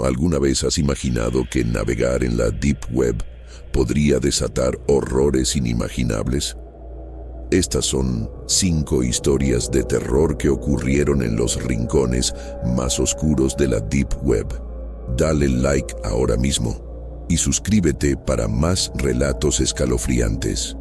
¿Alguna vez has imaginado que navegar en la Deep Web podría desatar horrores inimaginables? Estas son 5 historias de terror que ocurrieron en los rincones más oscuros de la Deep Web. Dale like ahora mismo y suscríbete para más relatos escalofriantes.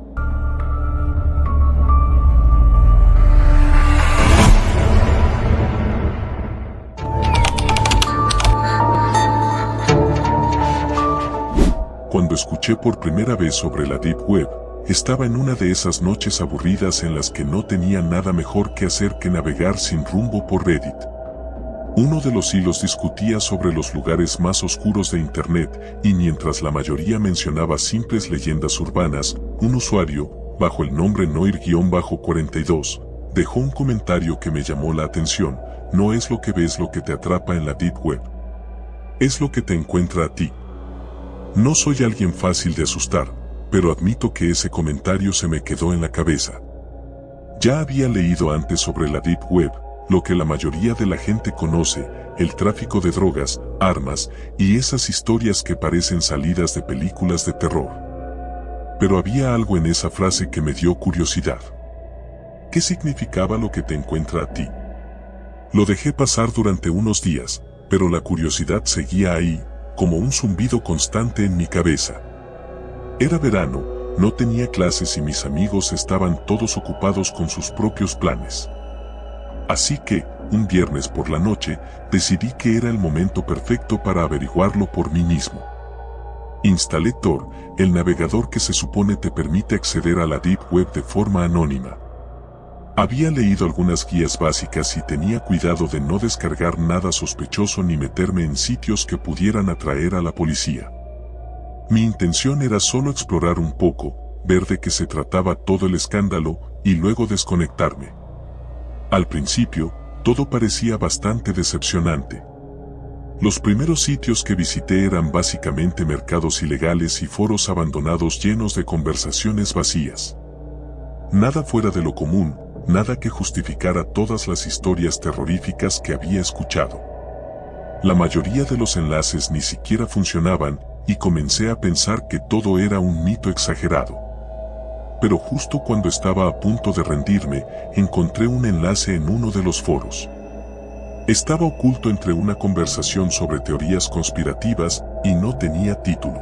Cuando escuché por primera vez sobre la Deep Web, estaba en una de esas noches aburridas en las que no tenía nada mejor que hacer que navegar sin rumbo por Reddit. Uno de los hilos discutía sobre los lugares más oscuros de Internet, y mientras la mayoría mencionaba simples leyendas urbanas, un usuario, bajo el nombre Noir-42, dejó un comentario que me llamó la atención. No es lo que ves lo que te atrapa en la Deep Web. Es lo que te encuentra a ti. No soy alguien fácil de asustar, pero admito que ese comentario se me quedó en la cabeza. Ya había leído antes sobre la Deep Web, lo que la mayoría de la gente conoce, el tráfico de drogas, armas y esas historias que parecen salidas de películas de terror. Pero había algo en esa frase que me dio curiosidad. ¿Qué significaba lo que te encuentra a ti? Lo dejé pasar durante unos días, pero la curiosidad seguía ahí, como un zumbido constante en mi cabeza. Era verano, no tenía clases y mis amigos estaban todos ocupados con sus propios planes. Así que, un viernes por la noche, decidí que era el momento perfecto para averiguarlo por mí mismo. Instalé Tor, el navegador que se supone te permite acceder a la Deep Web de forma anónima. Había leído algunas guías básicas y tenía cuidado de no descargar nada sospechoso ni meterme en sitios que pudieran atraer a la policía. Mi intención era solo explorar un poco, ver de qué se trataba todo el escándalo y luego desconectarme. Al principio, todo parecía bastante decepcionante. Los primeros sitios que visité eran básicamente mercados ilegales y foros abandonados llenos de conversaciones vacías. Nada fuera de lo común, nada que justificara todas las historias terroríficas que había escuchado. La mayoría de los enlaces ni siquiera funcionaban y comencé a pensar que todo era un mito exagerado. Pero justo cuando estaba a punto de rendirme, encontré un enlace en uno de los foros. Estaba oculto entre una conversación sobre teorías conspirativas y no tenía título.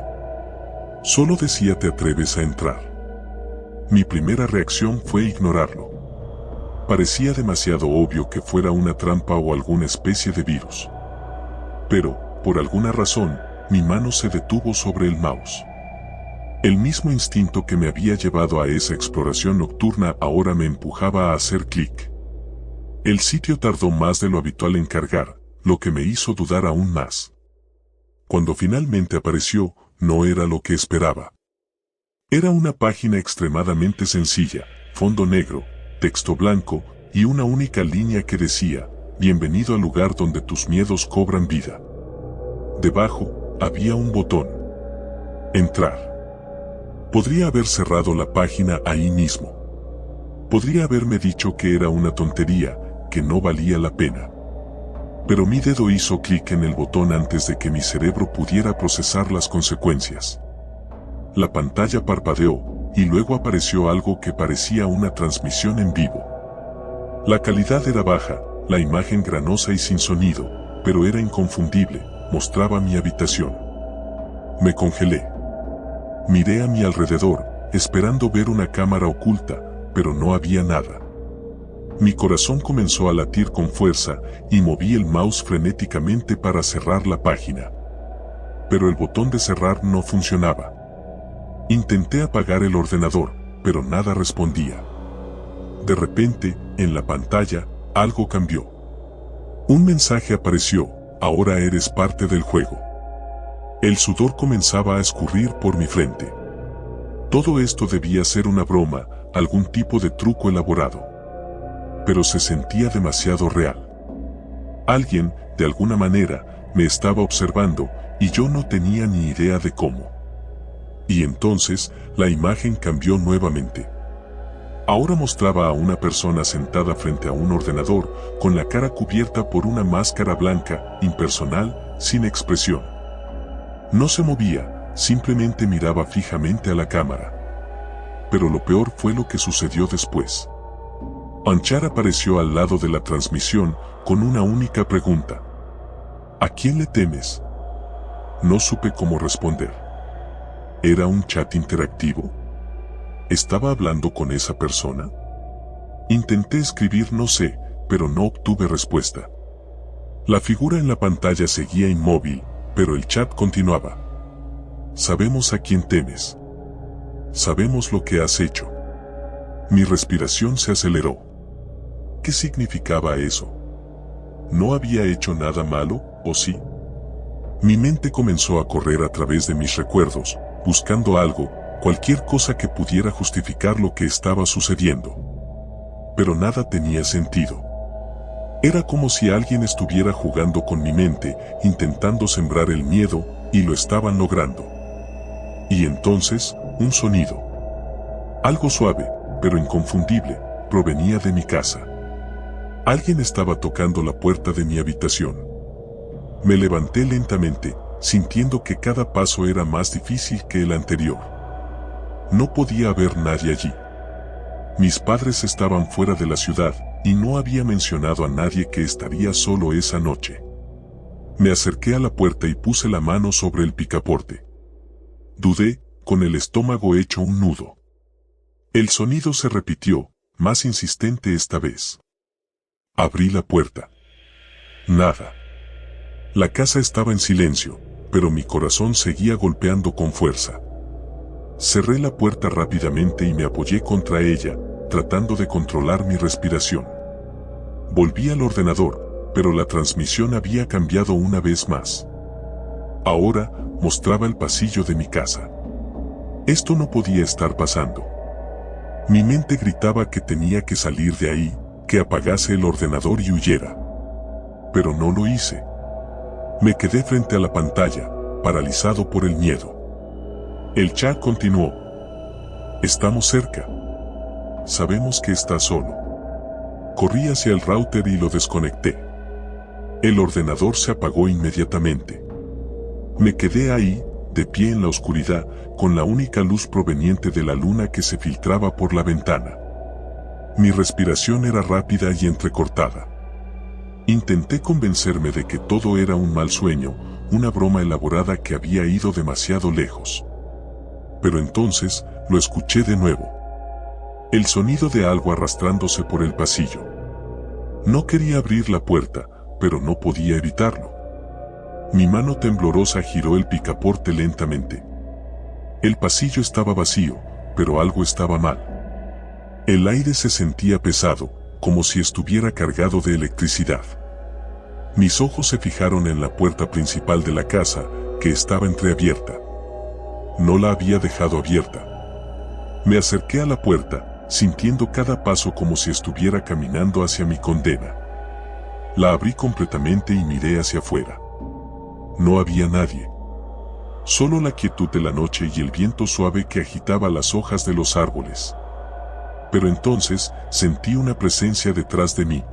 Solo decía ¿te atreves a entrar? Mi primera reacción fue ignorarlo. Parecía demasiado obvio que fuera una trampa o alguna especie de virus. Pero, por alguna razón, mi mano se detuvo sobre el mouse. El mismo instinto que me había llevado a esa exploración nocturna ahora me empujaba a hacer clic. El sitio tardó más de lo habitual en cargar, lo que me hizo dudar aún más. Cuando finalmente apareció, no era lo que esperaba. Era una página extremadamente sencilla, fondo negro, texto blanco y una única línea que decía: bienvenido al lugar donde tus miedos cobran vida. Debajo, había un botón. Entrar. Podría haber cerrado la página ahí mismo. Podría haberme dicho que era una tontería, que no valía la pena. Pero mi dedo hizo clic en el botón antes de que mi cerebro pudiera procesar las consecuencias. La pantalla parpadeó, y luego apareció algo que parecía una transmisión en vivo. La calidad era baja, la imagen granosa y sin sonido, pero era inconfundible, mostraba mi habitación. Me congelé. Miré a mi alrededor, esperando ver una cámara oculta, pero no había nada. Mi corazón comenzó a latir con fuerza, y moví el mouse frenéticamente para cerrar la página. Pero el botón de cerrar no funcionaba. Intenté apagar el ordenador, pero nada respondía. De repente, en la pantalla, algo cambió. Un mensaje apareció: ahora eres parte del juego. El sudor comenzaba a escurrir por mi frente. Todo esto debía ser una broma, algún tipo de truco elaborado. Pero se sentía demasiado real. Alguien, de alguna manera, me estaba observando, y yo no tenía ni idea de cómo. Y entonces, la imagen cambió nuevamente. Ahora mostraba a una persona sentada frente a un ordenador, con la cara cubierta por una máscara blanca, impersonal, sin expresión. No se movía, simplemente miraba fijamente a la cámara. Pero lo peor fue lo que sucedió después. Anchar apareció al lado de la transmisión con una única pregunta. ¿A quién le temes? No supe cómo responder. ¿Era un chat interactivo? ¿Estaba hablando con esa persona? Intenté escribir no sé, pero no obtuve respuesta. La figura en la pantalla seguía inmóvil, pero el chat continuaba. Sabemos a quién temes. Sabemos lo que has hecho. Mi respiración se aceleró. ¿Qué significaba eso? ¿No había hecho nada malo, o sí? Mi mente comenzó a correr a través de mis recuerdos, buscando algo, cualquier cosa que pudiera justificar lo que estaba sucediendo. Pero nada tenía sentido. Era como si alguien estuviera jugando con mi mente, intentando sembrar el miedo, y lo estaban logrando. Y entonces, un sonido. Algo suave, pero inconfundible, provenía de mi casa. Alguien estaba tocando la puerta de mi habitación. Me levanté lentamente, sintiendo que cada paso era más difícil que el anterior. No podía haber nadie allí. Mis padres estaban fuera de la ciudad, y no había mencionado a nadie que estaría solo esa noche. Me acerqué a la puerta y puse la mano sobre el picaporte. Dudé, con el estómago hecho un nudo. El sonido se repitió, más insistente esta vez. Abrí la puerta. Nada. La casa estaba en silencio, pero mi corazón seguía golpeando con fuerza. Cerré la puerta rápidamente y me apoyé contra ella, tratando de controlar mi respiración. Volví al ordenador, pero la transmisión había cambiado una vez más. Ahora, mostraba el pasillo de mi casa. Esto no podía estar pasando. Mi mente gritaba que tenía que salir de ahí, que apagase el ordenador y huyera. Pero no lo hice. Me quedé frente a la pantalla, paralizado por el miedo. El chat continuó. Estamos cerca. Sabemos que estás solo. Corrí hacia el router y lo desconecté. El ordenador se apagó inmediatamente. Me quedé ahí, de pie en la oscuridad, con la única luz proveniente de la luna que se filtraba por la ventana. Mi respiración era rápida y entrecortada. Intenté convencerme de que todo era un mal sueño, una broma elaborada que había ido demasiado lejos. Pero entonces, lo escuché de nuevo. El sonido de algo arrastrándose por el pasillo. No quería abrir la puerta, pero no podía evitarlo. Mi mano temblorosa giró el picaporte lentamente. El pasillo estaba vacío, pero algo estaba mal. El aire se sentía pesado, como si estuviera cargado de electricidad. Mis ojos se fijaron en la puerta principal de la casa, que estaba entreabierta. No la había dejado abierta. Me acerqué a la puerta, sintiendo cada paso como si estuviera caminando hacia mi condena. La abrí completamente y miré hacia afuera. No había nadie. Solo la quietud de la noche y el viento suave que agitaba las hojas de los árboles. Pero entonces, sentí una presencia detrás de mí.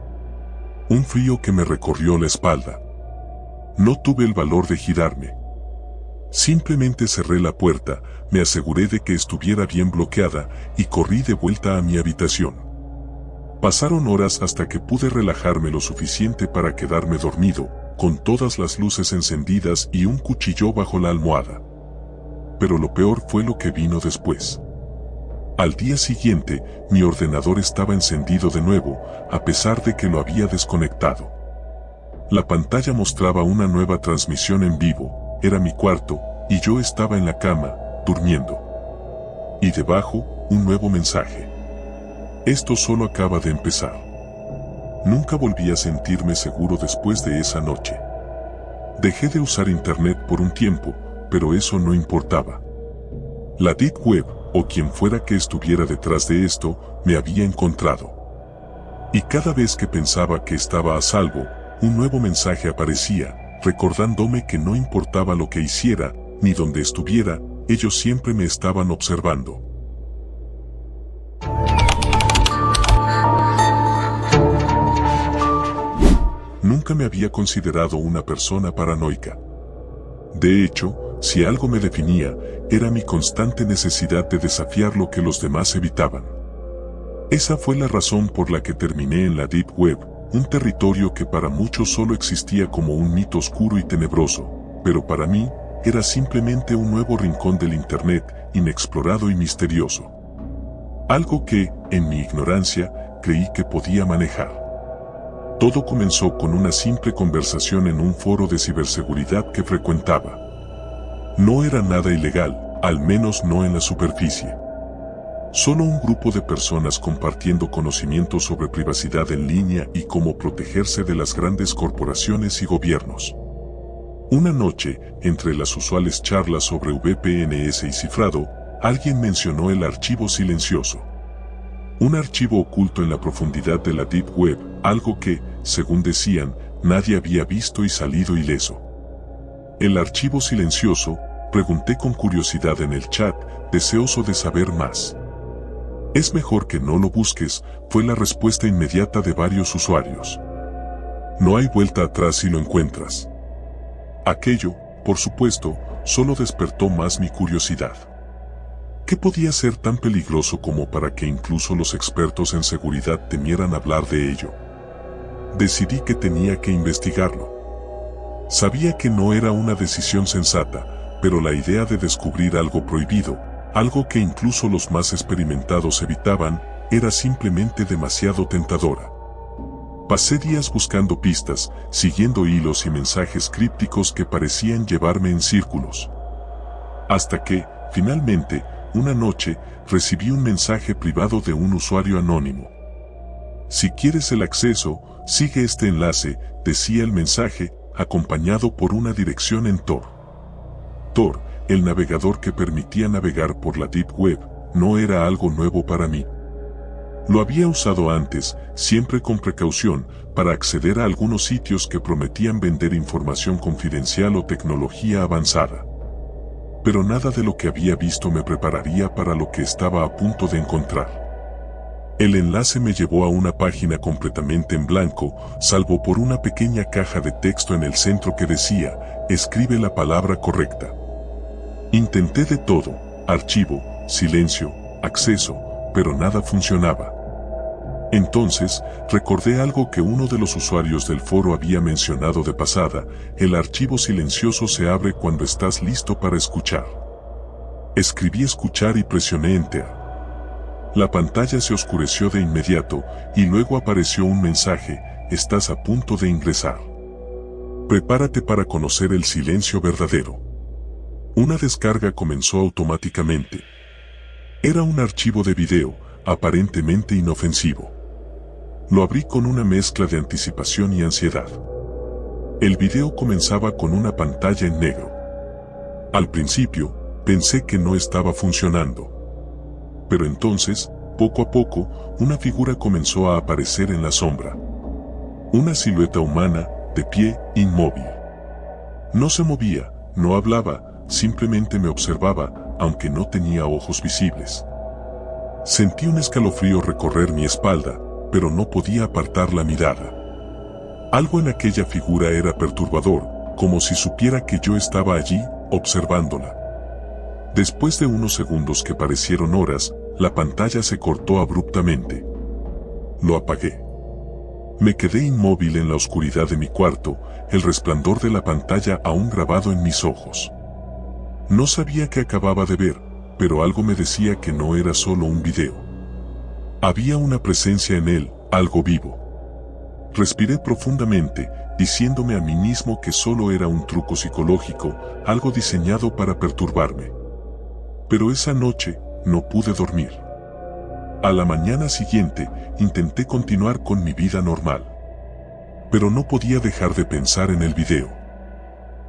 Un frío que me recorrió la espalda. No tuve el valor de girarme. Simplemente cerré la puerta, me aseguré de que estuviera bien bloqueada y corrí de vuelta a mi habitación. Pasaron horas hasta que pude relajarme lo suficiente para quedarme dormido, con todas las luces encendidas y un cuchillo bajo la almohada. Pero lo peor fue lo que vino después. Al día siguiente, mi ordenador estaba encendido de nuevo, a pesar de que lo había desconectado. La pantalla mostraba una nueva transmisión en vivo, era mi cuarto, y yo estaba en la cama, durmiendo. Y debajo, un nuevo mensaje. Esto solo acaba de empezar. Nunca volví a sentirme seguro después de esa noche. Dejé de usar internet por un tiempo, pero eso no importaba. La Deep Web, o quien fuera que estuviera detrás de esto, me había encontrado. Y cada vez que pensaba que estaba a salvo, un nuevo mensaje aparecía, recordándome que no importaba lo que hiciera, ni donde estuviera, ellos siempre me estaban observando. Nunca me había considerado una persona paranoica. De hecho, si algo me definía, era mi constante necesidad de desafiar lo que los demás evitaban. Esa fue la razón por la que terminé en la Deep Web, un territorio que para muchos solo existía como un mito oscuro y tenebroso, pero para mí, era simplemente un nuevo rincón del Internet, inexplorado y misterioso. Algo que, en mi ignorancia, creí que podía manejar. Todo comenzó con una simple conversación en un foro de ciberseguridad que frecuentaba. No era nada ilegal, al menos no en la superficie. Solo un grupo de personas compartiendo conocimientos sobre privacidad en línea y cómo protegerse de las grandes corporaciones y gobiernos. Una noche, entre las usuales charlas sobre VPNs y cifrado, alguien mencionó el archivo silencioso. Un archivo oculto en la profundidad de la Deep Web, algo que, según decían, nadie había visto y salido ileso. ¿El archivo silencioso? Pregunté con curiosidad en el chat, deseoso de saber más. Es mejor que no lo busques, fue la respuesta inmediata de varios usuarios. No hay vuelta atrás si lo encuentras. Aquello, por supuesto, solo despertó más mi curiosidad. ¿Qué podía ser tan peligroso como para que incluso los expertos en seguridad temieran hablar de ello? Decidí que tenía que investigarlo. Sabía que no era una decisión sensata, pero la idea de descubrir algo prohibido, algo que incluso los más experimentados evitaban, era simplemente demasiado tentadora. Pasé días buscando pistas, siguiendo hilos y mensajes crípticos que parecían llevarme en círculos. Hasta que, finalmente, una noche, recibí un mensaje privado de un usuario anónimo. Si quieres el acceso, sigue este enlace, decía el mensaje, acompañado por una dirección en Tor. Tor, el navegador que permitía navegar por la Deep Web, no era algo nuevo para mí. Lo había usado antes, siempre con precaución, para acceder a algunos sitios que prometían vender información confidencial o tecnología avanzada. Pero nada de lo que había visto me prepararía para lo que estaba a punto de encontrar. El enlace me llevó a una página completamente en blanco, salvo por una pequeña caja de texto en el centro que decía, escribe la palabra correcta. Intenté de todo, archivo, silencio, acceso, pero nada funcionaba. Entonces, recordé algo que uno de los usuarios del foro había mencionado de pasada, el archivo silencioso se abre cuando estás listo para escuchar. Escribí escuchar y presioné Enter. La pantalla se oscureció de inmediato, y luego apareció un mensaje, estás a punto de ingresar. Prepárate para conocer el silencio verdadero. Una descarga comenzó automáticamente. Era un archivo de video, aparentemente inofensivo. Lo abrí con una mezcla de anticipación y ansiedad. El video comenzaba con una pantalla en negro. Al principio, pensé que no estaba funcionando. Pero entonces, poco a poco, una figura comenzó a aparecer en la sombra. Una silueta humana, de pie, inmóvil. No se movía, no hablaba, simplemente me observaba, aunque no tenía ojos visibles. Sentí un escalofrío recorrer mi espalda, pero no podía apartar la mirada. Algo en aquella figura era perturbador, como si supiera que yo estaba allí, observándola. Después de unos segundos que parecieron horas, la pantalla se cortó abruptamente. Lo apagué. Me quedé inmóvil en la oscuridad de mi cuarto, el resplandor de la pantalla aún grabado en mis ojos. No sabía qué acababa de ver, pero algo me decía que no era solo un video. Había una presencia en él, algo vivo. Respiré profundamente, diciéndome a mí mismo que solo era un truco psicológico, algo diseñado para perturbarme. Pero esa noche, no pude dormir. A la mañana siguiente, intenté continuar con mi vida normal. Pero no podía dejar de pensar en el video.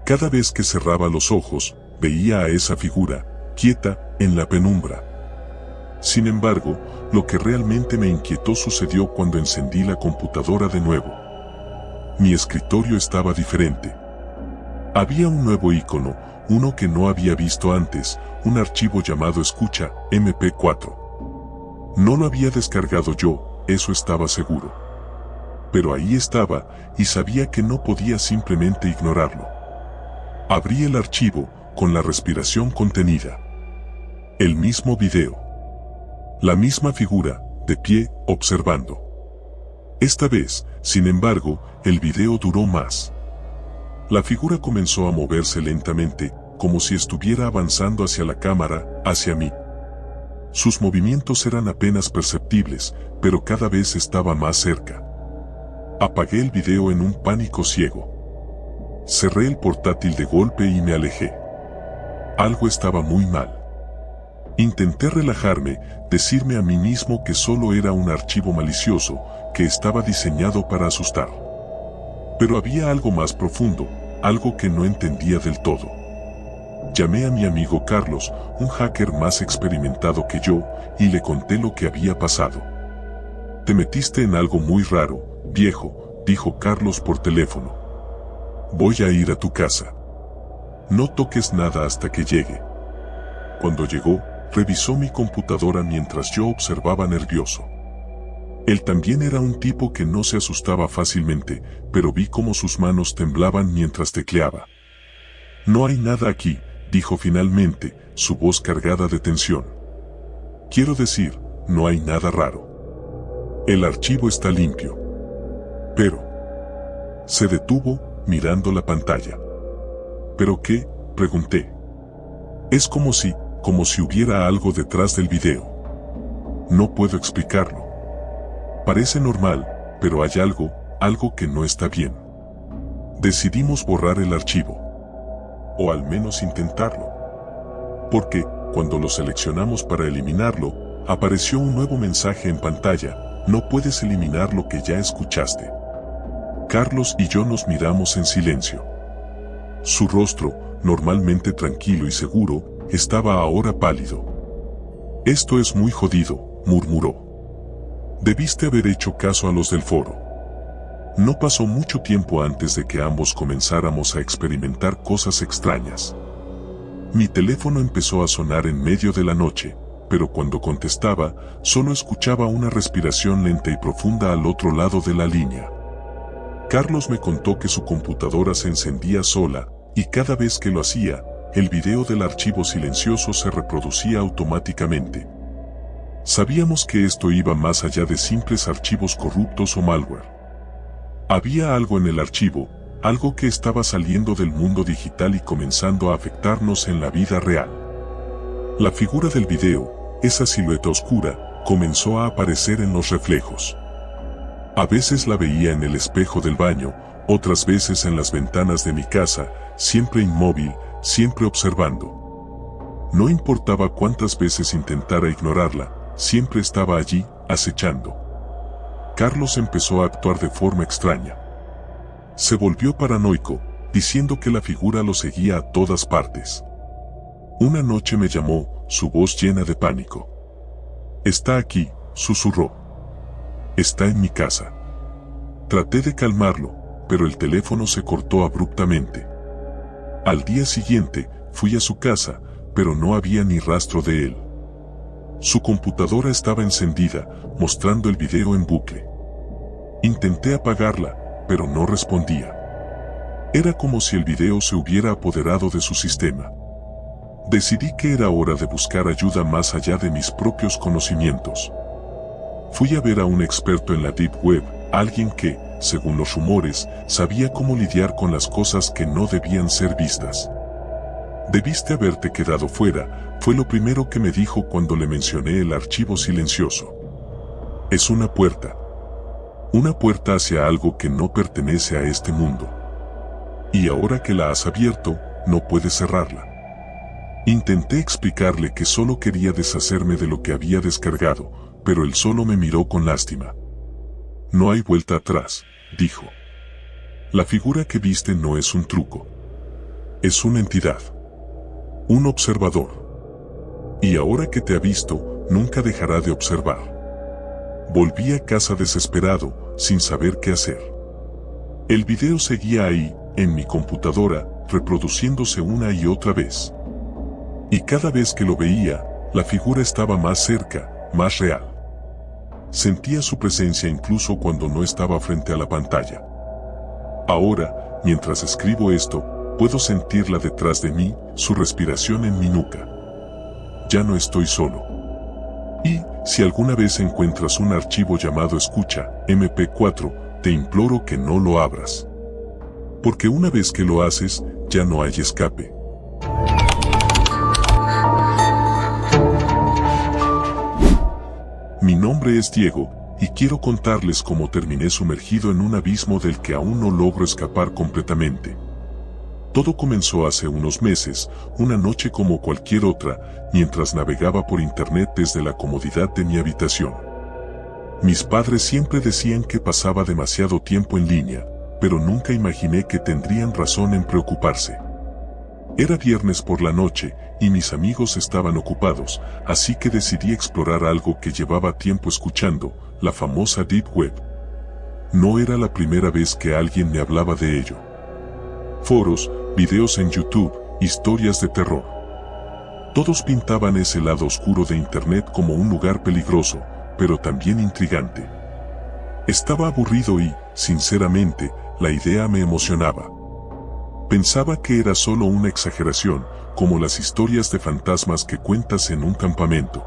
Cada vez que cerraba los ojos, veía a esa figura, quieta, en la penumbra. Sin embargo, lo que realmente me inquietó sucedió cuando encendí la computadora de nuevo. Mi escritorio estaba diferente. Había un nuevo icono, uno que no había visto antes, un archivo llamado Escucha, MP4. No lo había descargado yo, eso estaba seguro. Pero ahí estaba, y sabía que no podía simplemente ignorarlo. Abrí el archivo, con la respiración contenida. El mismo video. La misma figura, de pie, observando. Esta vez, sin embargo, el video duró más. La figura comenzó a moverse lentamente, como si estuviera avanzando hacia la cámara, hacia mí. Sus movimientos eran apenas perceptibles, pero cada vez estaba más cerca. Apagué el video en un pánico ciego. Cerré el portátil de golpe y me alejé. Algo estaba muy mal. Intenté relajarme, decirme a mí mismo que solo era un archivo malicioso, que estaba diseñado para asustar. Pero había algo más profundo, algo que no entendía del todo. Llamé a mi amigo Carlos, un hacker más experimentado que yo, y le conté lo que había pasado. «Te metiste en algo muy raro, viejo», dijo Carlos por teléfono. «Voy a ir a tu casa. No toques nada hasta que llegue». Cuando llegó, revisó mi computadora mientras yo observaba nervioso. Él también era un tipo que no se asustaba fácilmente, pero vi cómo sus manos temblaban mientras tecleaba. «No hay nada aquí», dijo finalmente, su voz cargada de tensión. «Quiero decir, no hay nada raro. El archivo está limpio». «Pero...». Se detuvo, mirando la pantalla. «¿Pero qué?», pregunté. «Es como si hubiera algo detrás del video. No puedo explicarlo. Parece normal, pero hay algo que no está bien». Decidimos borrar el archivo. O al menos intentarlo. Porque, cuando lo seleccionamos para eliminarlo, apareció un nuevo mensaje en pantalla: «No puedes eliminar lo que ya escuchaste». Carlos y yo nos miramos en silencio. Su rostro, normalmente tranquilo y seguro, estaba ahora pálido. «Esto es muy jodido», murmuró. «Debiste haber hecho caso a los del foro». No pasó mucho tiempo antes de que ambos comenzáramos a experimentar cosas extrañas. Mi teléfono empezó a sonar en medio de la noche, pero cuando contestaba, solo escuchaba una respiración lenta y profunda al otro lado de la línea. Carlos me contó que su computadora se encendía sola, y cada vez que lo hacía, el video del archivo silencioso se reproducía automáticamente. Sabíamos que esto iba más allá de simples archivos corruptos o malware. Había algo en el archivo, algo que estaba saliendo del mundo digital y comenzando a afectarnos en la vida real. La figura del video, esa silueta oscura, comenzó a aparecer en los reflejos. A veces la veía en el espejo del baño, otras veces en las ventanas de mi casa, siempre inmóvil, siempre observando. No importaba cuántas veces intentara ignorarla, siempre estaba allí, acechando. Carlos empezó a actuar de forma extraña. Se volvió paranoico, diciendo que la figura lo seguía a todas partes. Una noche me llamó, su voz llena de pánico. «Está aquí», susurró. «Está en mi casa». Traté de calmarlo, pero el teléfono se cortó abruptamente. Al día siguiente, fui a su casa, pero no había ni rastro de él. Su computadora estaba encendida, mostrando el video en bucle. Intenté apagarla, pero no respondía. Era como si el video se hubiera apoderado de su sistema. Decidí que era hora de buscar ayuda más allá de mis propios conocimientos. Fui a ver a un experto en la Deep Web, alguien que, según los rumores, sabía cómo lidiar con las cosas que no debían ser vistas. «Debiste haberte quedado fuera», fue lo primero que me dijo cuando le mencioné el archivo silencioso. «Es una puerta. Una puerta hacia algo que no pertenece a este mundo. Y ahora que la has abierto, no puedes cerrarla». Intenté explicarle que solo quería deshacerme de lo que había descargado, pero él solo me miró con lástima. «No hay vuelta atrás», dijo. «La figura que viste no es un truco. Es una entidad. Un observador. Y ahora que te ha visto, nunca dejará de observar». Volví a casa desesperado, sin saber qué hacer. El video seguía ahí, en mi computadora, reproduciéndose una y otra vez. Y cada vez que lo veía, la figura estaba más cerca, más real. Sentía su presencia incluso cuando no estaba frente a la pantalla. Ahora, mientras escribo esto, Puedo sentirla detrás de mí, su respiración en mi nuca. Ya no estoy solo. Y, si alguna vez encuentras un archivo llamado Escucha, MP4, te imploro que no lo abras. Porque una vez que lo haces, ya no hay escape. Mi nombre es Diego, y quiero contarles cómo terminé sumergido en un abismo del que aún no logro escapar completamente. Todo comenzó hace unos meses, una noche como cualquier otra, mientras navegaba por internet desde la comodidad de mi habitación. Mis padres siempre decían que pasaba demasiado tiempo en línea, pero nunca imaginé que tendrían razón en preocuparse. Era viernes por la noche, y mis amigos estaban ocupados, así que decidí explorar algo que llevaba tiempo escuchando, la famosa Deep Web. No era la primera vez que alguien me hablaba de ello. Foros, videos en YouTube, historias de terror. Todos pintaban ese lado oscuro de Internet como un lugar peligroso, pero también intrigante. Estaba aburrido y, sinceramente, la idea me emocionaba. Pensaba que era solo una exageración, como las historias de fantasmas que cuentas en un campamento.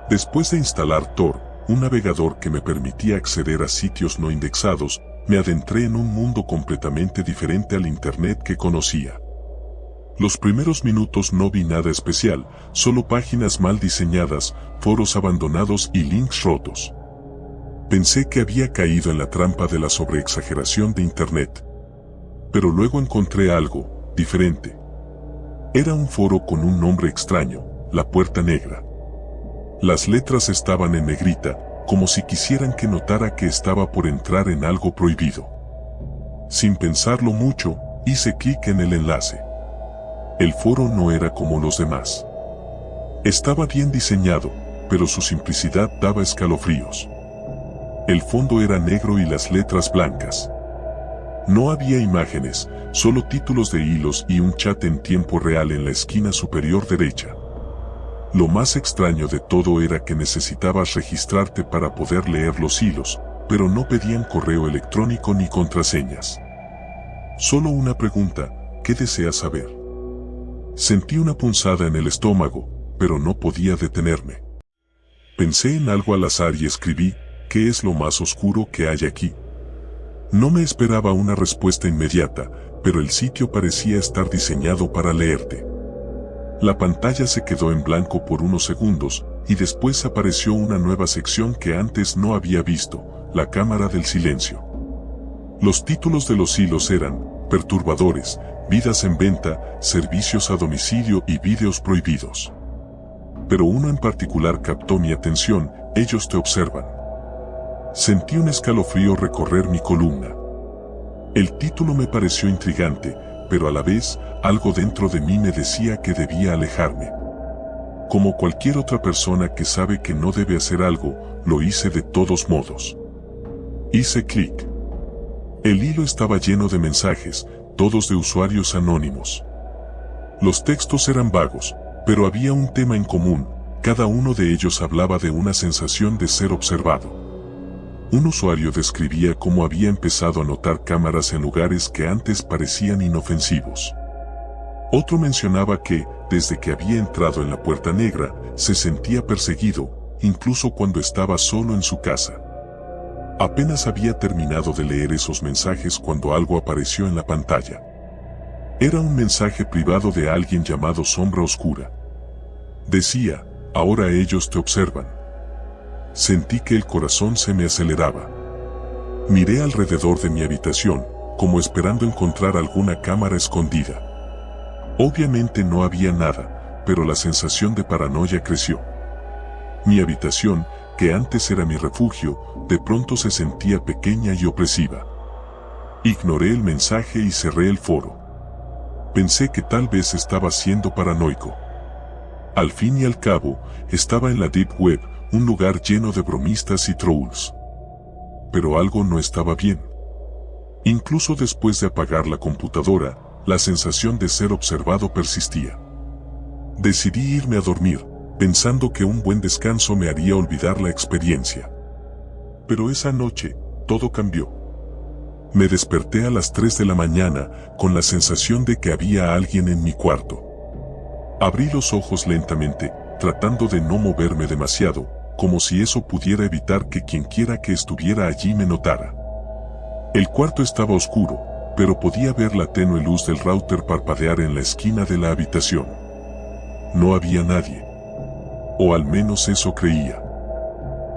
Después de instalar Tor, un navegador que me permitía acceder a sitios no indexados, me adentré en un mundo completamente diferente al Internet que conocía. Los primeros minutos no vi nada especial, solo páginas mal diseñadas, foros abandonados y links rotos. Pensé que había caído en la trampa de la sobreexageración de Internet. Pero luego encontré algo diferente. Era un foro con un nombre extraño, La Puerta Negra. Las letras estaban en negrita, como si quisieran que notara que estaba por entrar en algo prohibido. Sin pensarlo mucho, hice clic en el enlace. El foro no era como los demás. Estaba bien diseñado, pero su simplicidad daba escalofríos. El fondo era negro y las letras blancas. No había imágenes, solo títulos de hilos y un chat en tiempo real en la esquina superior derecha. Lo más extraño de todo era que necesitabas registrarte para poder leer los hilos, pero no pedían correo electrónico ni contraseñas. Solo una pregunta: ¿qué deseas saber? Sentí una punzada en el estómago, pero no podía detenerme. Pensé en algo al azar y escribí: ¿qué es lo más oscuro que hay aquí? No me esperaba una respuesta inmediata, pero el sitio parecía estar diseñado para leerte. La pantalla se quedó en blanco por unos segundos, y después apareció una nueva sección que antes no había visto: la cámara del silencio. Los títulos de los hilos eran: perturbadores, vidas en venta, servicios a domicilio y vídeos prohibidos. Pero uno en particular captó mi atención: ellos te observan. Sentí un escalofrío recorrer mi columna. El título me pareció intrigante, pero a la vez, algo dentro de mí me decía que debía alejarme. Como cualquier otra persona que sabe que no debe hacer algo, lo hice de todos modos. Hice clic. El hilo estaba lleno de mensajes, todos de usuarios anónimos. Los textos eran vagos, pero había un tema en común: cada uno de ellos hablaba de una sensación de ser observado. Un usuario describía cómo había empezado a notar cámaras en lugares que antes parecían inofensivos. Otro mencionaba que, desde que había entrado en la Puerta Negra, se sentía perseguido, incluso cuando estaba solo en su casa. Apenas había terminado de leer esos mensajes cuando algo apareció en la pantalla. Era un mensaje privado de alguien llamado Sombra Oscura. Decía: ahora ellos te observan. Sentí que el corazón se me aceleraba. Miré alrededor de mi habitación, como esperando encontrar alguna cámara escondida. Obviamente no había nada, pero la sensación de paranoia creció. Mi habitación, que antes era mi refugio, de pronto se sentía pequeña y opresiva. Ignoré el mensaje y cerré el foro. Pensé que tal vez estaba siendo paranoico. Al fin y al cabo, estaba en la Deep Web, un lugar lleno de bromistas y trolls. Pero algo no estaba bien. Incluso después de apagar la computadora, la sensación de ser observado persistía. Decidí irme a dormir, pensando que un buen descanso me haría olvidar la experiencia. Pero esa noche, todo cambió. Me desperté a las 3 de la mañana con la sensación de que había alguien en mi cuarto. Abrí los ojos lentamente, tratando de no moverme demasiado, como si eso pudiera evitar que quienquiera que estuviera allí me notara. El cuarto estaba oscuro, pero podía ver la tenue luz del router parpadear en la esquina de la habitación. No había nadie. O al menos eso creía.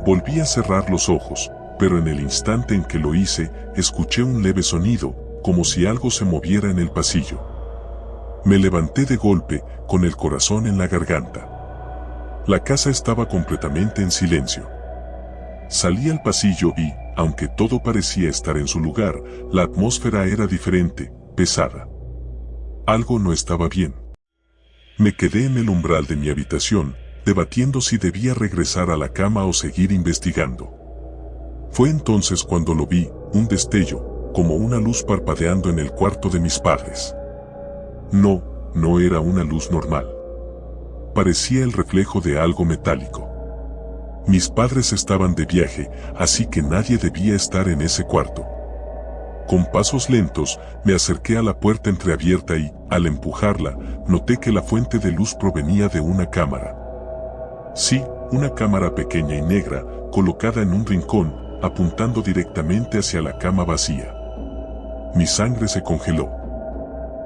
Volví a cerrar los ojos, pero en el instante en que lo hice, escuché un leve sonido, como si algo se moviera en el pasillo. Me levanté de golpe, con el corazón en la garganta. La casa estaba completamente en silencio. Salí al pasillo y, aunque todo parecía estar en su lugar, la atmósfera era diferente, pesada. Algo no estaba bien. Me quedé en el umbral de mi habitación, debatiendo si debía regresar a la cama o seguir investigando. Fue entonces cuando lo vi, un destello, como una luz parpadeando en el cuarto de mis padres. No era una luz normal. Parecía el reflejo de algo metálico. Mis padres estaban de viaje, así que nadie debía estar en ese cuarto. Con pasos lentos, me acerqué a la puerta entreabierta y, al empujarla, noté que la fuente de luz provenía de una cámara. Sí, una cámara pequeña y negra, colocada en un rincón, apuntando directamente hacia la cama vacía. Mi sangre se congeló.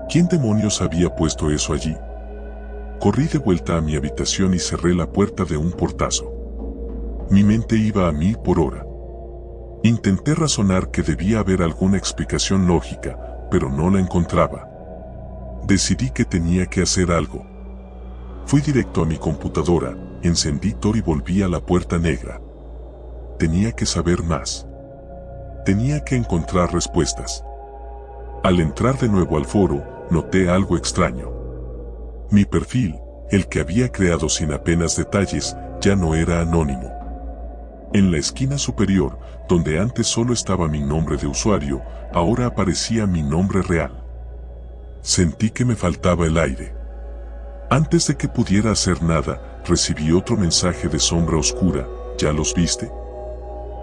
¿Quién demonios había puesto eso allí? Corrí de vuelta a mi habitación y cerré la puerta de un portazo. Mi mente iba a 1000 por hora. Intenté razonar que debía haber alguna explicación lógica, pero no la encontraba. Decidí que tenía que hacer algo. Fui directo a mi computadora, encendí Tor y volví a la puerta negra. Tenía que saber más. Tenía que encontrar respuestas. Al entrar de nuevo al foro, noté algo extraño. Mi perfil, el que había creado sin apenas detalles, ya no era anónimo. En la esquina superior, donde antes solo estaba mi nombre de usuario, ahora aparecía mi nombre real. Sentí que me faltaba el aire. Antes de que pudiera hacer nada, recibí otro mensaje de sombra oscura. ¿Ya los viste?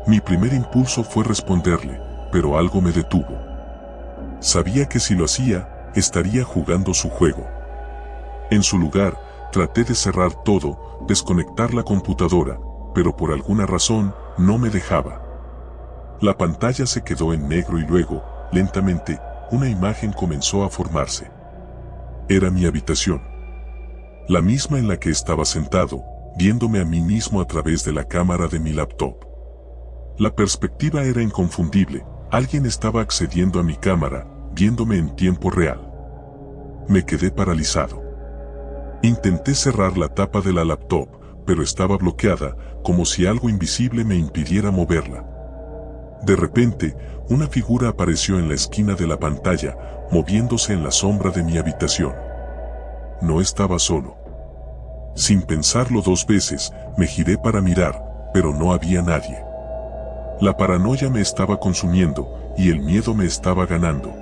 Mi primer impulso fue responderle, pero algo me detuvo. Sabía que si lo hacía, estaría jugando su juego. En su lugar, traté de cerrar todo, desconectar la computadora, pero por alguna razón, no me dejaba. La pantalla se quedó en negro y luego, lentamente, una imagen comenzó a formarse. Era mi habitación. La misma en la que estaba sentado, viéndome a mí mismo a través de la cámara de mi laptop. La perspectiva era inconfundible, alguien estaba accediendo a mi cámara, viéndome en tiempo real. Me quedé paralizado. Intenté cerrar la tapa de la laptop, pero estaba bloqueada, como si algo invisible me impidiera moverla. De repente, una figura apareció en la esquina de la pantalla, moviéndose en la sombra de mi habitación. No estaba solo. Sin pensarlo 2 veces, me giré para mirar, pero no había nadie. La paranoia me estaba consumiendo, y el miedo me estaba ganando.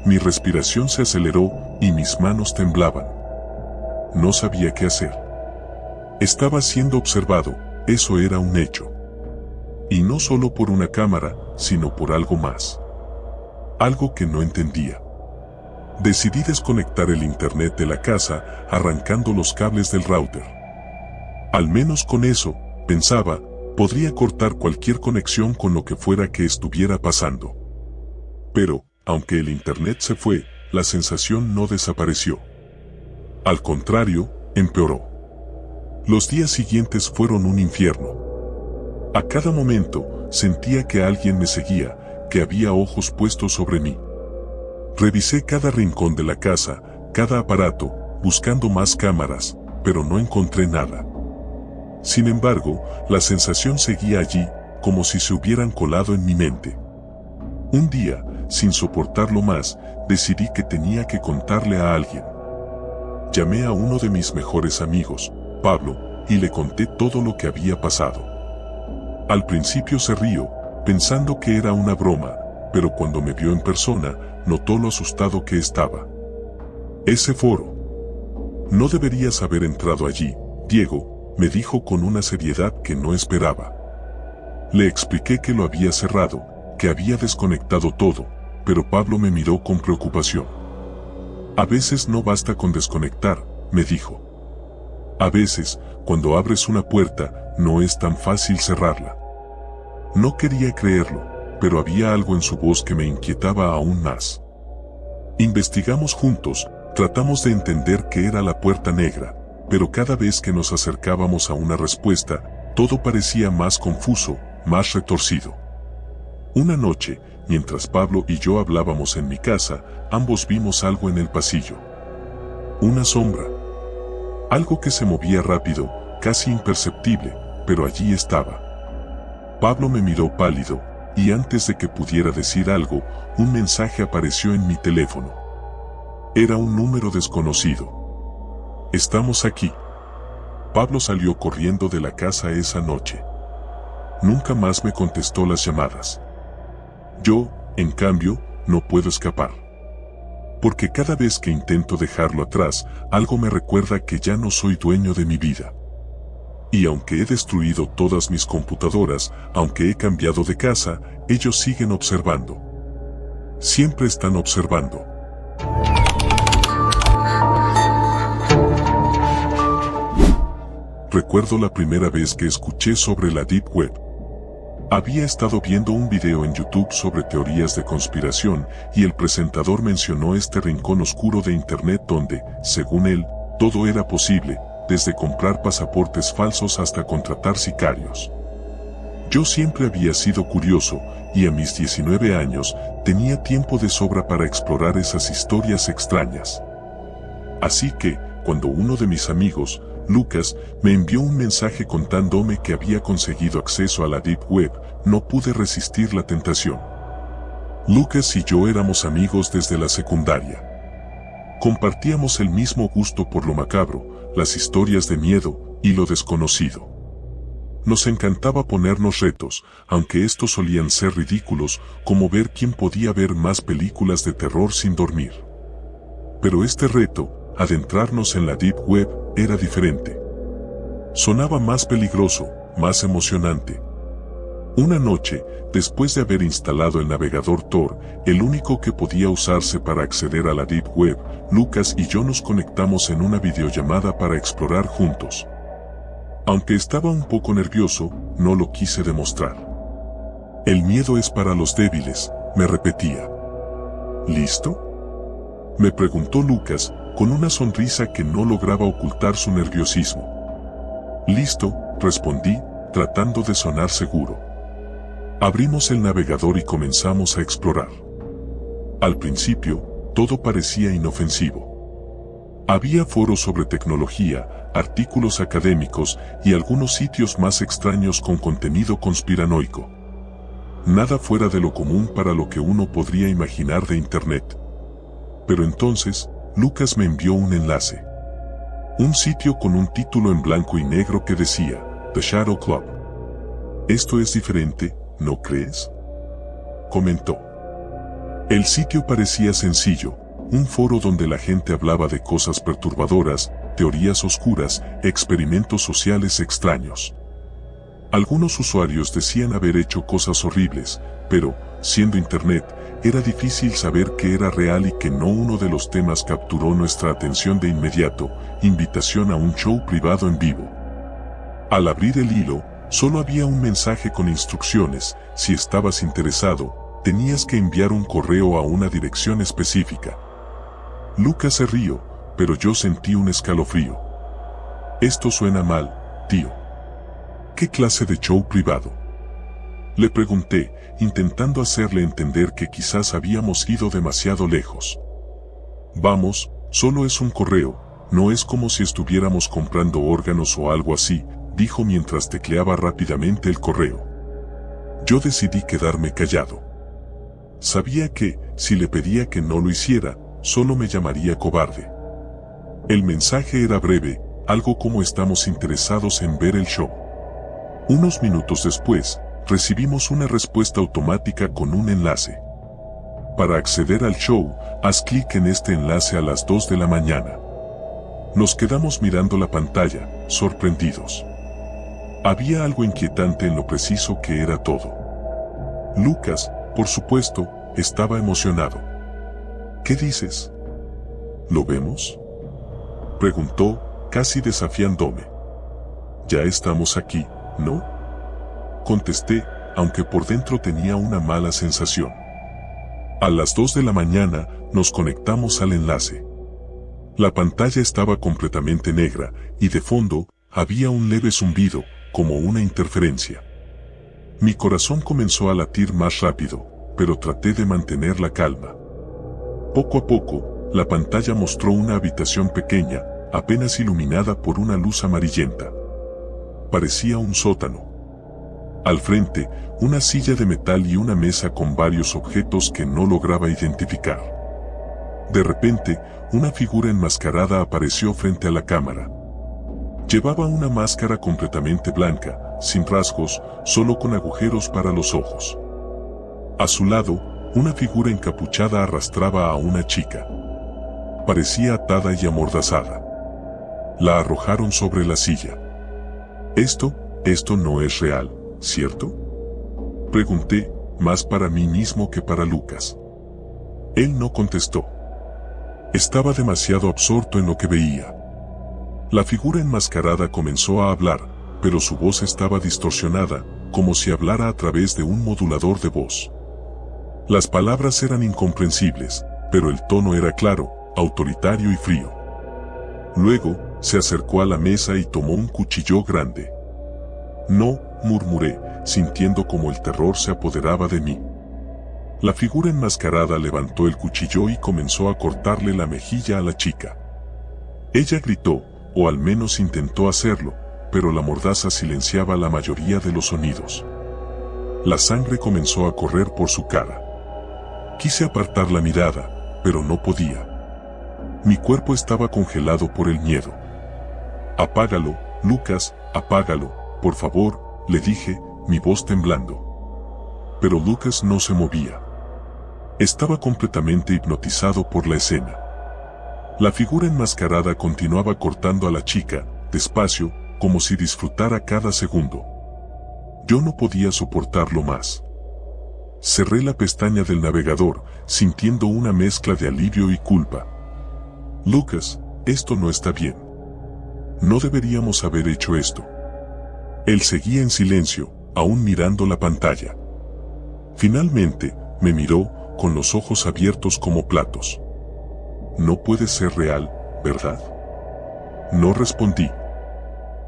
Mi respiración se aceleró, y mis manos temblaban. No sabía qué hacer. Estaba siendo observado, eso era un hecho. Y no solo por una cámara, sino por algo más. Algo que no entendía. Decidí desconectar el internet de la casa, arrancando los cables del router. Al menos con eso, pensaba, podría cortar cualquier conexión con lo que fuera que estuviera pasando. Pero, aunque el internet se fue, la sensación no desapareció. Al contrario, empeoró. Los días siguientes fueron un infierno. A cada momento, sentía que alguien me seguía, que había ojos puestos sobre mí. Revisé cada rincón de la casa, cada aparato, buscando más cámaras, pero no encontré nada. Sin embargo, la sensación seguía allí, como si se hubieran colado en mi mente. Un día, sin soportarlo más, decidí que tenía que contarle a alguien. Llamé a uno de mis mejores amigos, Pablo, y le conté todo lo que había pasado. Al principio se rió, pensando que era una broma, pero cuando me vio en persona, notó lo asustado que estaba. Ese foro. No deberías haber entrado allí, Diego, me dijo con una seriedad que no esperaba. Le expliqué que lo había cerrado, que había desconectado todo, pero Pablo me miró con preocupación. A veces no basta con desconectar, me dijo. A veces, cuando abres una puerta, no es tan fácil cerrarla. No quería creerlo, pero había algo en su voz que me inquietaba aún más. Investigamos juntos, tratamos de entender qué era la puerta negra, pero cada vez que nos acercábamos a una respuesta, todo parecía más confuso, más retorcido. Una noche, mientras Pablo y yo hablábamos en mi casa, ambos vimos algo en el pasillo. Una sombra. Algo que se movía rápido, casi imperceptible, pero allí estaba. Pablo me miró pálido, y antes de que pudiera decir algo, un mensaje apareció en mi teléfono. Era un número desconocido. Estamos aquí. Pablo salió corriendo de la casa esa noche. Nunca más me contestó las llamadas. Yo, en cambio, no puedo escapar. Porque cada vez que intento dejarlo atrás, algo me recuerda que ya no soy dueño de mi vida. Y aunque he destruido todas mis computadoras, aunque he cambiado de casa, ellos siguen observando. Siempre están observando. Recuerdo la primera vez que escuché sobre la Deep Web. Había estado viendo un video en YouTube sobre teorías de conspiración y el presentador mencionó este rincón oscuro de Internet donde, según él, todo era posible, desde comprar pasaportes falsos hasta contratar sicarios. Yo siempre había sido curioso y a mis 19 años tenía tiempo de sobra para explorar esas historias extrañas. Así que, cuando uno de mis amigos, Lucas, me envió un mensaje contándome que había conseguido acceso a la Deep Web, no pude resistir la tentación. Lucas y yo éramos amigos desde la secundaria. Compartíamos el mismo gusto por lo macabro, las historias de miedo y lo desconocido. Nos encantaba ponernos retos, aunque estos solían ser ridículos, como ver quién podía ver más películas de terror sin dormir. Pero este reto, adentrarnos en la Deep Web, era diferente. Sonaba más peligroso, más emocionante. Una noche, después de haber instalado el navegador Tor, el único que podía usarse para acceder a la Deep Web, Lucas y yo nos conectamos en una videollamada para explorar juntos. Aunque estaba un poco nervioso, no lo quise demostrar. El miedo es para los débiles, me repetía. ¿Listo?, me preguntó Lucas, con una sonrisa que no lograba ocultar su nerviosismo. Listo, respondí, tratando de sonar seguro. Abrimos el navegador y comenzamos a explorar. Al principio, todo parecía inofensivo. Había foros sobre tecnología, artículos académicos y algunos sitios más extraños con contenido conspiranoico. Nada fuera de lo común para lo que uno podría imaginar de Internet. Pero entonces, Lucas me envió un enlace. Un sitio con un título en blanco y negro que decía, The Shadow Club. Esto es diferente, ¿no crees?, comentó. El sitio parecía sencillo, un foro donde la gente hablaba de cosas perturbadoras, teorías oscuras, experimentos sociales extraños. Algunos usuarios decían haber hecho cosas horribles, pero, siendo Internet, era difícil saber qué era real y que no. Uno de los temas capturó nuestra atención de inmediato: invitación a un show privado en vivo. Al abrir el hilo, solo había un mensaje con instrucciones: si estabas interesado, tenías que enviar un correo a una dirección específica. Lucas se rió, pero yo sentí un escalofrío. Esto suena mal, tío. ¿Qué clase de show privado?, le pregunté, intentando hacerle entender que quizás habíamos ido demasiado lejos. Vamos, solo es un correo, no es como si estuviéramos comprando órganos o algo así, dijo mientras tecleaba rápidamente el correo. Yo decidí quedarme callado. Sabía que, si le pedía que no lo hiciera, solo me llamaría cobarde. El mensaje era breve, algo como: estamos interesados en ver el show. Unos minutos después, recibimos una respuesta automática con un enlace. Para acceder al show, haz clic en este enlace a las 2 de la mañana. Nos quedamos mirando la pantalla, sorprendidos. Había algo inquietante en lo preciso que era todo. Lucas, Por supuesto, estaba emocionado. ¿Qué dices? ¿Lo vemos?, preguntó, casi desafiándome. Ya estamos aquí, ¿no?, contesté, aunque por dentro tenía una mala sensación. A las 2 de la mañana, nos conectamos al enlace. La pantalla estaba completamente negra, y de fondo, había un leve zumbido, como una interferencia. Mi corazón comenzó a latir más rápido, pero traté de mantener la calma. Poco a poco, la pantalla mostró una habitación pequeña, apenas iluminada por una luz amarillenta. Parecía un sótano. Al frente, una silla de metal y una mesa con varios objetos que no lograba identificar. De repente, una figura enmascarada apareció frente a la cámara. Llevaba una máscara completamente blanca, sin rasgos, solo con agujeros para los ojos. A su lado, una figura encapuchada arrastraba a una chica. Parecía atada y amordazada. La arrojaron sobre la silla. Esto no es real, ¿cierto?, pregunté, más para mí mismo que para Lucas. Él no contestó. Estaba demasiado absorto en lo que veía. La figura enmascarada comenzó a hablar, pero su voz estaba distorsionada, como si hablara a través de un modulador de voz. Las palabras eran incomprensibles, pero el tono era claro, autoritario y frío. Luego, se acercó a la mesa y tomó un cuchillo grande. No, murmuré, sintiendo como el terror se apoderaba de mí. La figura enmascarada levantó el cuchillo y comenzó a cortarle la mejilla a la chica. Ella gritó, o al menos intentó hacerlo, pero la mordaza silenciaba la mayoría de los sonidos. La sangre comenzó a correr por su cara. Quise apartar la mirada, pero no podía. Mi cuerpo estaba congelado por el miedo. «Apágalo, Lucas, apágalo, por favor», le dije, mi voz temblando. Pero Lucas no se movía. Estaba completamente hipnotizado por la escena. La figura enmascarada continuaba cortando a la chica, despacio, como si disfrutara cada segundo. Yo no podía soportarlo más. Cerré la pestaña del navegador, sintiendo una mezcla de alivio y culpa. Lucas, esto no está bien. No deberíamos haber hecho esto. Él seguía en silencio, aún mirando la pantalla. Finalmente, me miró, con los ojos abiertos como platos. No puede ser real, ¿verdad? No respondí.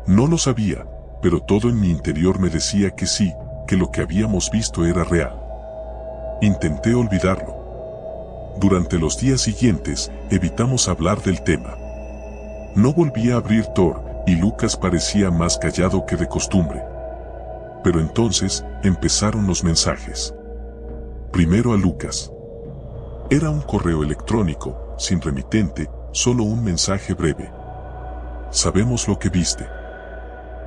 No lo sabía, pero todo en mi interior me decía que sí, que lo que habíamos visto era real. Intenté olvidarlo. Durante los días siguientes, evitamos hablar del tema. No volví a abrir Tor, y Lucas parecía más callado que de costumbre. Pero entonces, empezaron los mensajes. Primero a Lucas. Era un correo electrónico, sin remitente, solo un mensaje breve. Sabemos lo que viste.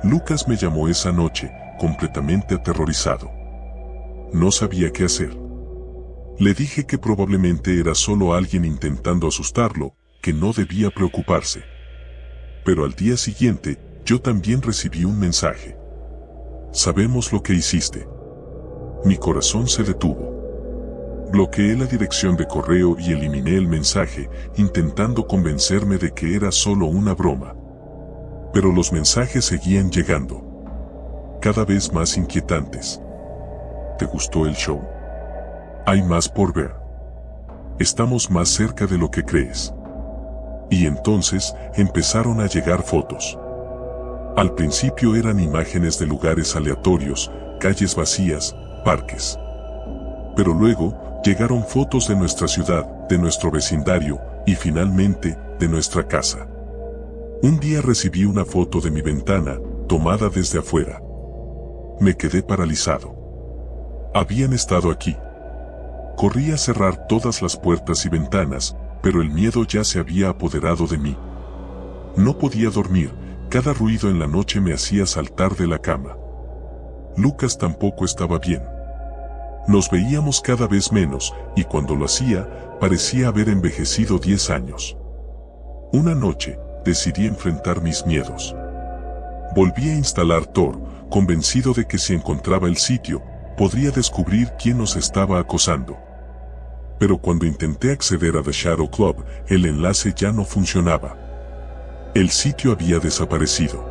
Lucas me llamó esa noche, completamente aterrorizado. No sabía qué hacer. Le dije que probablemente era solo alguien intentando asustarlo, que no debía preocuparse. Pero al día siguiente, yo también recibí un mensaje. Sabemos lo que hiciste. Mi corazón se detuvo. Bloqueé la dirección de correo y eliminé el mensaje, intentando convencerme de que era solo una broma. Pero los mensajes seguían llegando. Cada vez más inquietantes. ¿Te gustó el show? Hay más por ver. Estamos más cerca de lo que crees. Y entonces, empezaron a llegar fotos. Al principio eran imágenes de lugares aleatorios, calles vacías, parques. Pero luego, llegaron fotos de nuestra ciudad, de nuestro vecindario, y finalmente, de nuestra casa. Un día recibí una foto de mi ventana, tomada desde afuera. Me quedé paralizado. Habían estado aquí. Corrí a cerrar todas las puertas y ventanas, pero el miedo ya se había apoderado de mí. No podía dormir, cada ruido en la noche me hacía saltar de la cama. Lucas tampoco estaba bien. Nos veíamos cada vez menos, y cuando lo hacía, parecía haber envejecido 10 años. Una noche, decidí enfrentar mis miedos. Volví a instalar Tor, convencido de que si encontraba el sitio, podría descubrir quién nos estaba acosando. Pero cuando intenté acceder a The Shadow Club, el enlace ya no funcionaba. El sitio había desaparecido.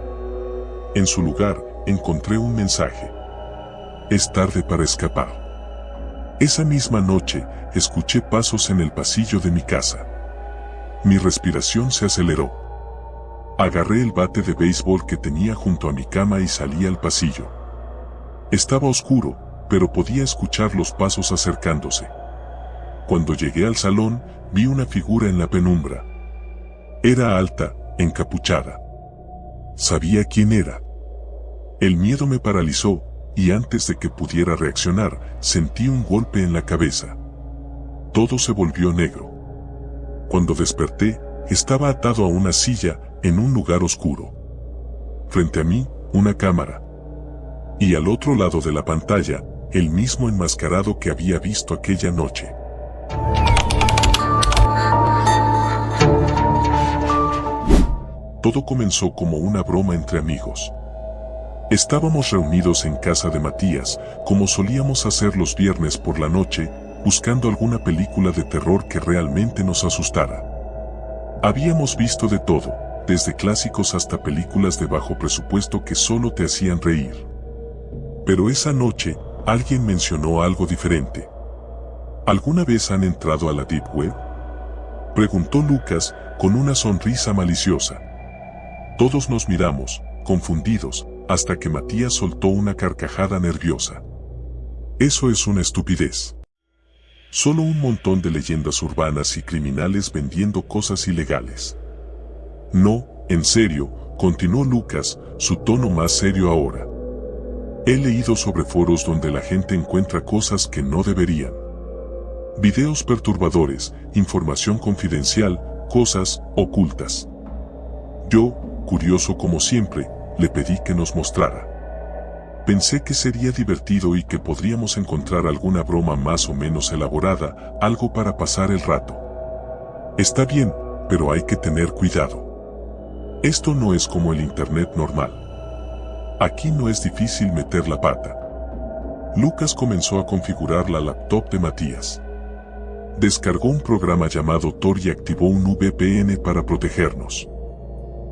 En su lugar, encontré un mensaje. Es tarde para escapar. Esa misma noche, escuché pasos en el pasillo de mi casa. Mi respiración se aceleró. Agarré el bate de béisbol que tenía junto a mi cama y salí al pasillo. Estaba oscuro, pero podía escuchar los pasos acercándose. Cuando llegué al salón, vi una figura en la penumbra. Era alta, encapuchada. Sabía quién era. El miedo me paralizó, y antes de que pudiera reaccionar, sentí un golpe en la cabeza. Todo se volvió negro. Cuando desperté, estaba atado a una silla, en un lugar oscuro. Frente a mí, una cámara. Y al otro lado de la pantalla, el mismo enmascarado que había visto aquella noche. Todo comenzó como una broma entre amigos. Estábamos reunidos en casa de Matías, como solíamos hacer los viernes por la noche, buscando alguna película de terror que realmente nos asustara. Habíamos visto de todo, desde clásicos hasta películas de bajo presupuesto que solo te hacían reír. Pero esa noche, alguien mencionó algo diferente. ¿Alguna vez han entrado a la Deep Web?, preguntó Lucas, con una sonrisa maliciosa. Todos nos miramos, confundidos, hasta que Matías soltó una carcajada nerviosa. Eso es una estupidez. Solo un montón de leyendas urbanas y criminales vendiendo cosas ilegales. No, en serio, continuó Lucas, su tono más serio ahora. He leído sobre foros donde la gente encuentra cosas que no deberían. Videos perturbadores, información confidencial, cosas ocultas. Yo, curioso como siempre, le pedí que nos mostrara. Pensé que sería divertido y que podríamos encontrar alguna broma más o menos elaborada, algo para pasar el rato. Está bien, pero hay que tener cuidado. Esto no es como el internet normal. Aquí no es difícil meter la pata. Lucas comenzó a configurar la laptop de Matías. Descargó un programa llamado Tor y activó un VPN para protegernos.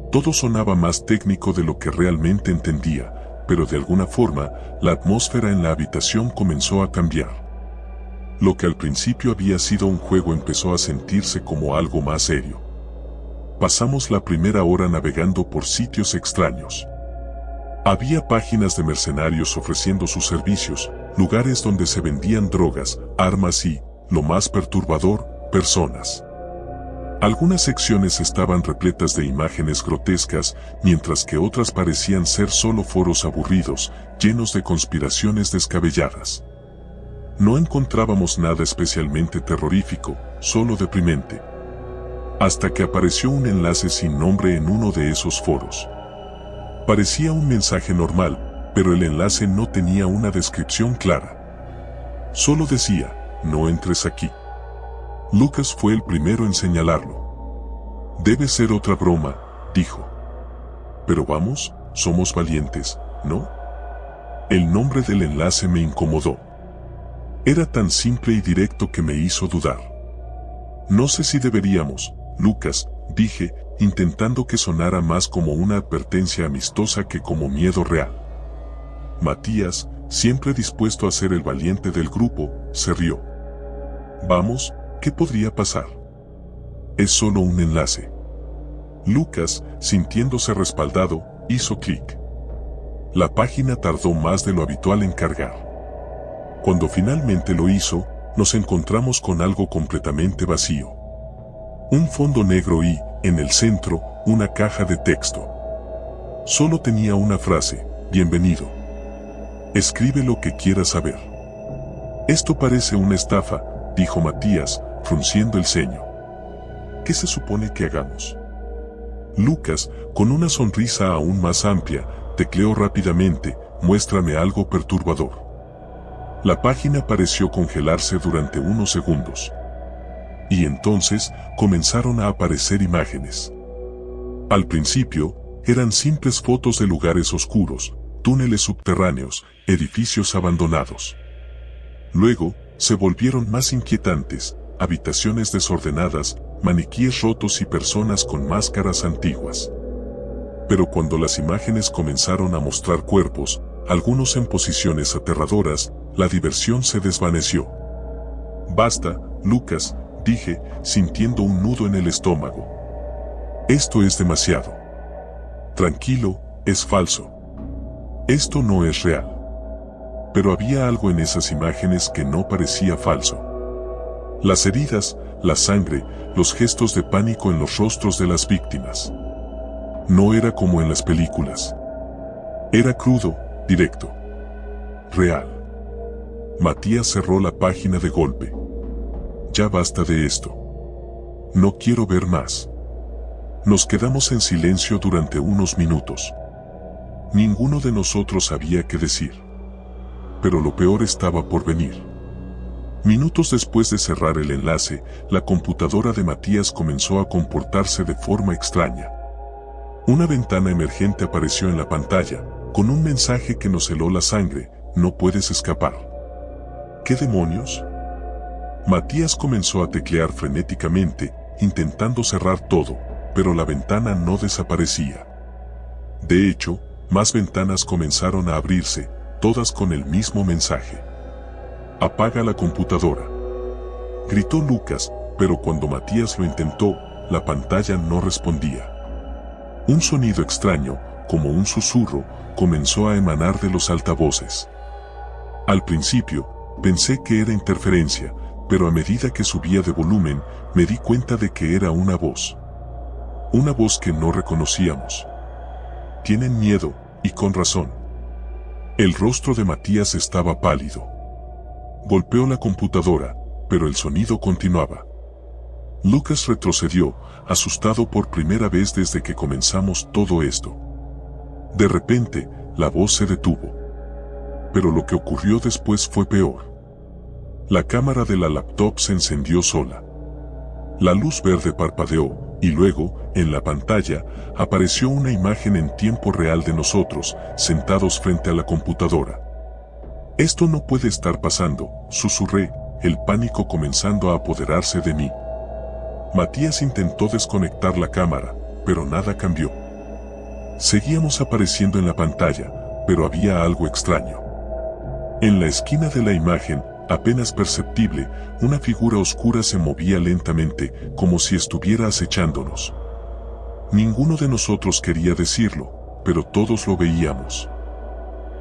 Todo sonaba más técnico de lo que realmente entendía, pero de alguna forma, la atmósfera en la habitación comenzó a cambiar. Lo que al principio había sido un juego empezó a sentirse como algo más serio. Pasamos la primera hora navegando por sitios extraños. Había páginas de mercenarios ofreciendo sus servicios, lugares donde se vendían drogas, armas y, lo más perturbador, personas. Algunas secciones estaban repletas de imágenes grotescas, mientras que otras parecían ser solo foros aburridos, llenos de conspiraciones descabelladas. No encontrábamos nada especialmente terrorífico, solo deprimente. Hasta que apareció un enlace sin nombre en uno de esos foros. Parecía un mensaje normal, pero el enlace no tenía una descripción clara. Solo decía, no entres aquí. Lucas fue el primero en señalarlo. Debe ser otra broma, dijo. Pero vamos, somos valientes, ¿no? El nombre del enlace me incomodó. Era tan simple y directo que me hizo dudar. No sé si deberíamos, Lucas, dije, intentando que sonara más como una advertencia amistosa que como miedo real. Matías, siempre dispuesto a ser el valiente del grupo, se rió. Vamos, ¿qué podría pasar? Es solo un enlace. Lucas, sintiéndose respaldado, hizo clic. La página tardó más de lo habitual en cargar. Cuando finalmente lo hizo, nos encontramos con algo completamente vacío. Un fondo negro y, en el centro, una caja de texto. Solo tenía una frase, bienvenido. Escribe lo que quieras saber. Esto parece una estafa, dijo Matías, frunciendo el ceño. ¿Qué se supone que hagamos? Lucas, con una sonrisa aún más amplia, tecleó rápidamente, muéstrame algo perturbador. La página pareció congelarse durante unos segundos. Y entonces, comenzaron a aparecer imágenes. Al principio, eran simples fotos de lugares oscuros, túneles subterráneos, edificios abandonados. Luego, se volvieron más inquietantes, habitaciones desordenadas, maniquíes rotos y personas con máscaras antiguas. Pero cuando las imágenes comenzaron a mostrar cuerpos, algunos en posiciones aterradoras, la diversión se desvaneció. «Basta, Lucas», dije, sintiendo un nudo en el estómago. «Esto es demasiado». «Tranquilo, es falso. Esto no es real». Pero había algo en esas imágenes que no parecía falso. Las heridas, la sangre, los gestos de pánico en los rostros de las víctimas. No era como en las películas. Era crudo, directo. Real. Matías cerró la página de golpe. «Ya basta de esto. No quiero ver más». Nos quedamos en silencio durante unos minutos. Ninguno de nosotros sabía qué decir. Pero lo peor estaba por venir. Minutos después de cerrar el enlace, la computadora de Matías comenzó a comportarse de forma extraña. Una ventana emergente apareció en la pantalla, con un mensaje que nos heló la sangre: «No puedes escapar». ¿Qué demonios? Matías comenzó a teclear frenéticamente, intentando cerrar todo, pero la ventana no desaparecía. De hecho, más ventanas comenzaron a abrirse, todas con el mismo mensaje. «Apaga la computadora», gritó Lucas, pero cuando Matías lo intentó, la pantalla no respondía. Un sonido extraño, como un susurro, comenzó a emanar de los altavoces. Al principio, pensé que era interferencia, pero a medida que subía de volumen, me di cuenta de que era una voz. Una voz que no reconocíamos. «Tienen miedo, y con razón». El rostro de Matías estaba pálido. Golpeó la computadora, pero el sonido continuaba. Lucas retrocedió, asustado por primera vez desde que comenzamos todo esto. De repente, la voz se detuvo. Pero lo que ocurrió después fue peor. La cámara de la laptop se encendió sola. La luz verde parpadeó, y luego, en la pantalla, apareció una imagen en tiempo real de nosotros, sentados frente a la computadora. «Esto no puede estar pasando», susurré, el pánico comenzando a apoderarse de mí. Matías intentó desconectar la cámara, pero nada cambió. Seguíamos apareciendo en la pantalla, pero había algo extraño. En la esquina de la imagen, apenas perceptible, una figura oscura se movía lentamente, como si estuviera acechándonos. Ninguno de nosotros quería decirlo, pero todos lo veíamos.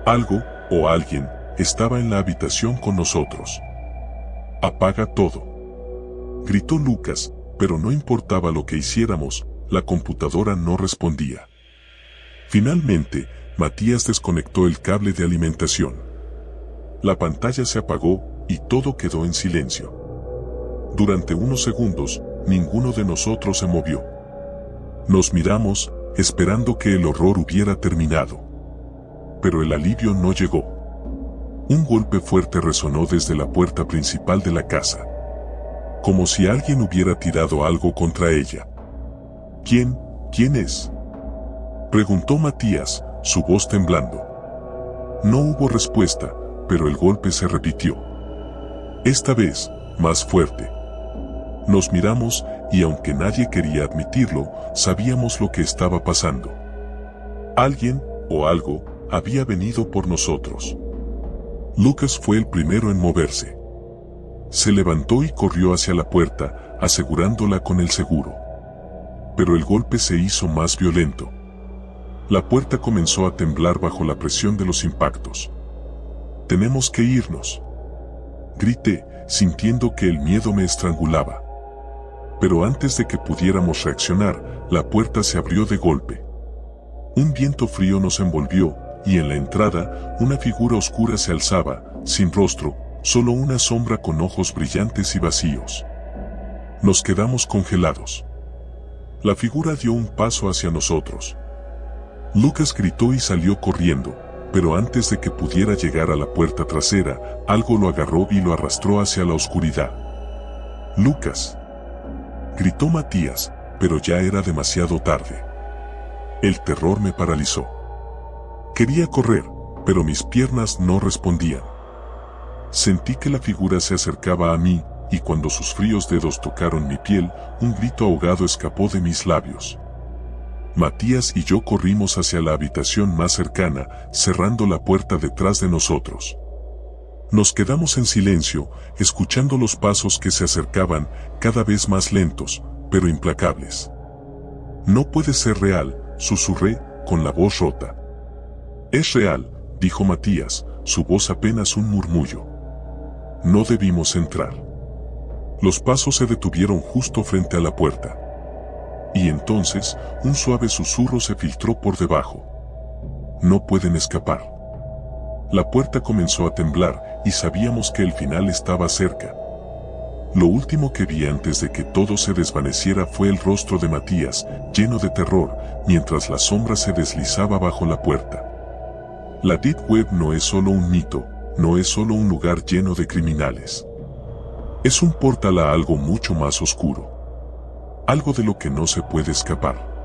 Algo, o alguien, estaba en la habitación con nosotros. «Apaga todo», gritó Lucas, pero no importaba lo que hiciéramos, la computadora no respondía. Finalmente, Matías desconectó el cable de alimentación. La pantalla se apagó, y todo quedó en silencio. Durante unos segundos, ninguno de nosotros se movió. Nos miramos, esperando que el horror hubiera terminado. Pero el alivio no llegó. Un golpe fuerte resonó desde la puerta principal de la casa. Como si alguien hubiera tirado algo contra ella. ¿Quién es?», preguntó Matías, su voz temblando. No hubo respuesta, pero el golpe se repitió. Esta vez, más fuerte. Nos miramos, y aunque nadie quería admitirlo, sabíamos lo que estaba pasando. Alguien, o algo, había venido por nosotros. Lucas fue el primero en moverse. Se levantó y corrió hacia la puerta, asegurándola con el seguro. Pero el golpe se hizo más violento. La puerta comenzó a temblar bajo la presión de los impactos. «Tenemos que irnos», grité, sintiendo que el miedo me estrangulaba. Pero antes de que pudiéramos reaccionar, la puerta se abrió de golpe. Un viento frío nos envolvió, y en la entrada, una figura oscura se alzaba, sin rostro, solo una sombra con ojos brillantes y vacíos. Nos quedamos congelados. La figura dio un paso hacia nosotros. Lucas gritó y salió corriendo, pero antes de que pudiera llegar a la puerta trasera, algo lo agarró y lo arrastró hacia la oscuridad. «Lucas», gritó Matías, pero ya era demasiado tarde. El terror me paralizó. Quería correr, pero mis piernas no respondían. Sentí que la figura se acercaba a mí, y cuando sus fríos dedos tocaron mi piel, un grito ahogado escapó de mis labios. Matías y yo corrimos hacia la habitación más cercana, cerrando la puerta detrás de nosotros. Nos quedamos en silencio, escuchando los pasos que se acercaban, cada vez más lentos, pero implacables. «No puede ser real», susurré, con la voz rota. «Es real», dijo Matías, su voz apenas un murmullo. No debimos entrar. Los pasos se detuvieron justo frente a la puerta. Y entonces, un suave susurro se filtró por debajo. «No pueden escapar». La puerta comenzó a temblar, y sabíamos que el final estaba cerca. Lo último que vi antes de que todo se desvaneciera fue el rostro de Matías, lleno de terror, mientras la sombra se deslizaba bajo la puerta. La Deep Web no es solo un mito, no es solo un lugar lleno de criminales. Es un portal a algo mucho más oscuro. Algo de lo que no se puede escapar.